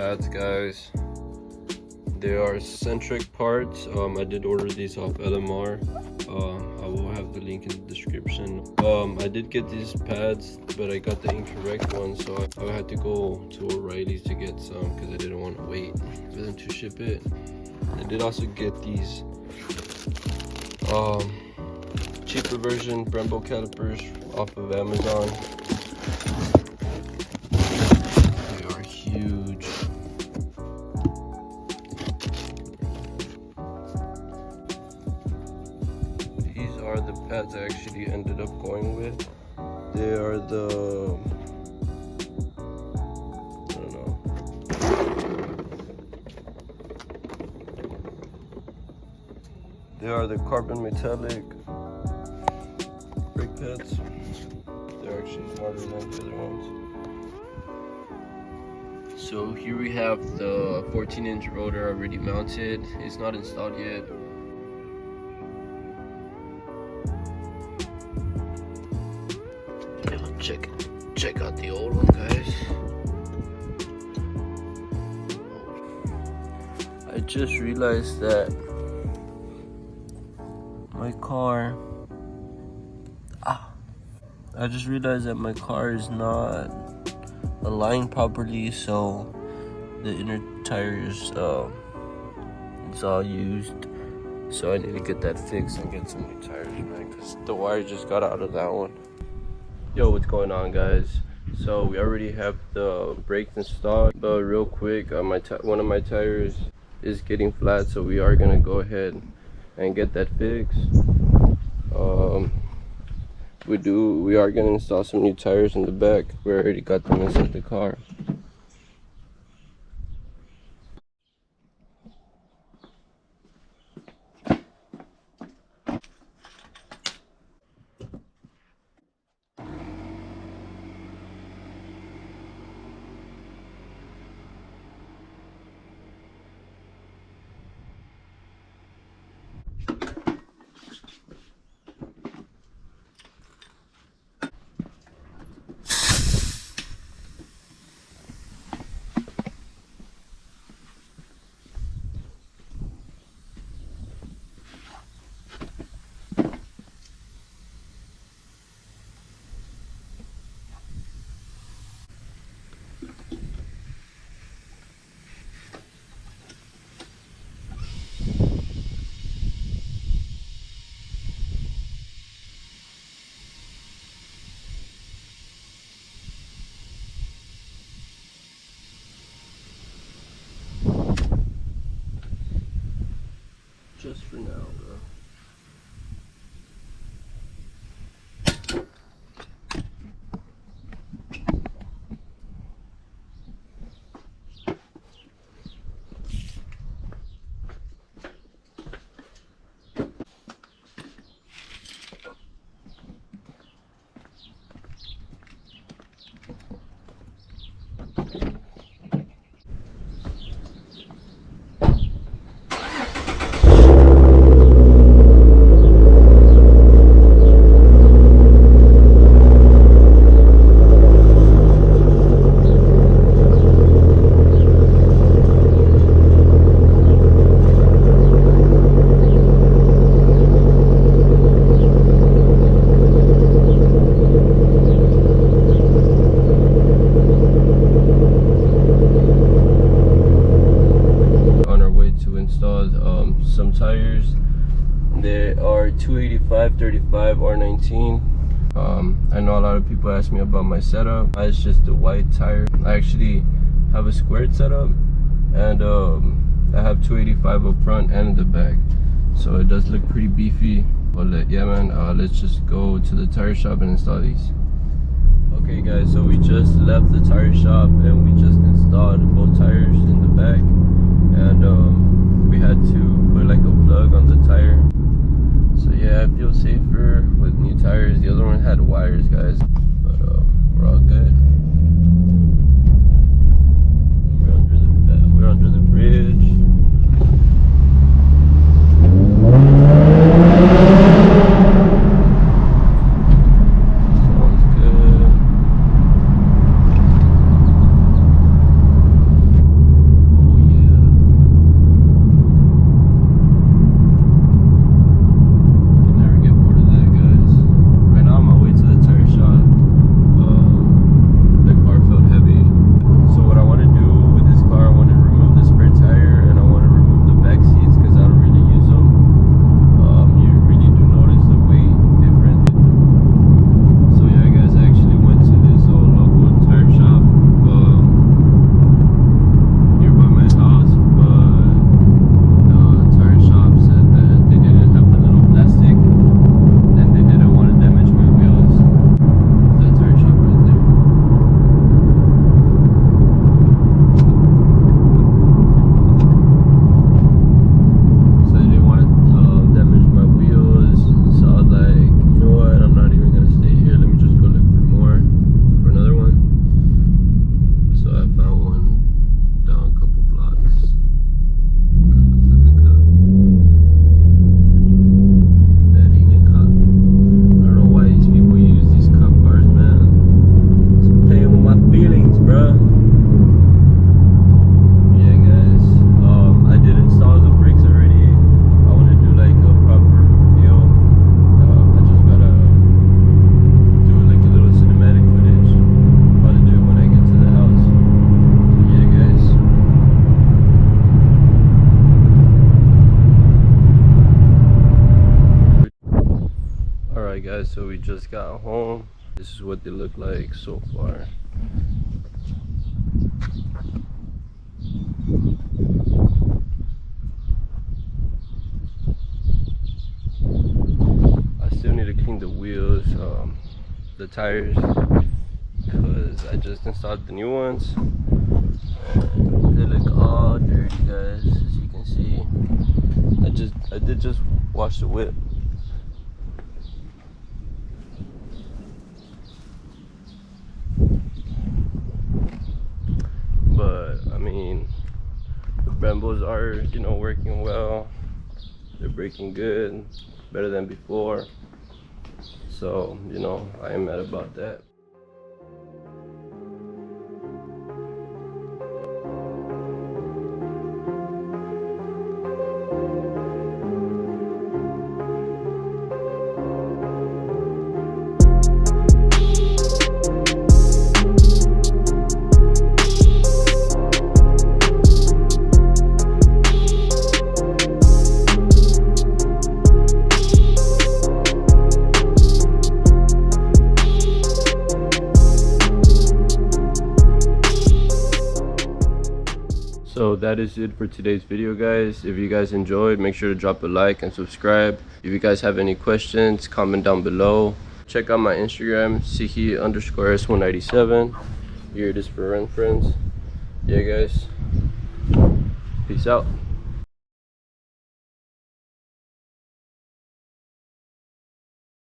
pads, guys. They are centric parts. I did order these off LMR. I will have the link in the description. I did get these pads, but I got the incorrect one, so I had to go to Oreilly's to get some because I didn't want to wait for them to ship it. I did also get these cheaper version Brembo calipers off of Amazon. They are huge. These are the pads I actually ended up going with. They are the, I don't know. They are the carbon metallic brake pads. They're actually smarter than the other ones. So here we have the 14-inch rotor already mounted. It's not installed yet. Check out the old one, guys. I just realized that my car is not aligned properly, so the inner tires it's all used. So I need to get that fixed and get some new tires, man, because the wire just got out of that one. Yo, what's going on, guys? So we already have the brakes installed, but real quick, one of my tires is getting flat, so we are gonna go ahead and get that fixed. We are gonna install some new tires in the back. We already got them inside the car. Just for now, bro. Some tires. They are 285/35 R19. I know a lot of people ask me about my setup. It's just the white tire. I actually have a squared setup, and I have 285 up front and in the back, so it does look pretty beefy. But yeah, man, let's just go to the tire shop and install these. Okay, guys, so we just left the tire shop and we just installed both tires in the back, and we had to put like a plug on the tire. So yeah, I feel safer with new tires. The other one had wires, guys, but we're all good. We're under the bridge. Sounds good. guys, so we just got home. This is what they look like so far. I still need to clean the wheels, the tires, because I just installed the new ones. And they look all dirty, guys, as you can see. I did just wash the whip. But I mean, the Brembos are, you know, working well. They're braking good, better than before. So, you know, I am mad about that. So that is it for today's video, guys. If you guys enjoyed, make sure to drop a like and subscribe. If you guys have any questions, comment down below. Check out my Instagram, Sigi_S197. Here it is for reference. Yeah, guys, peace out.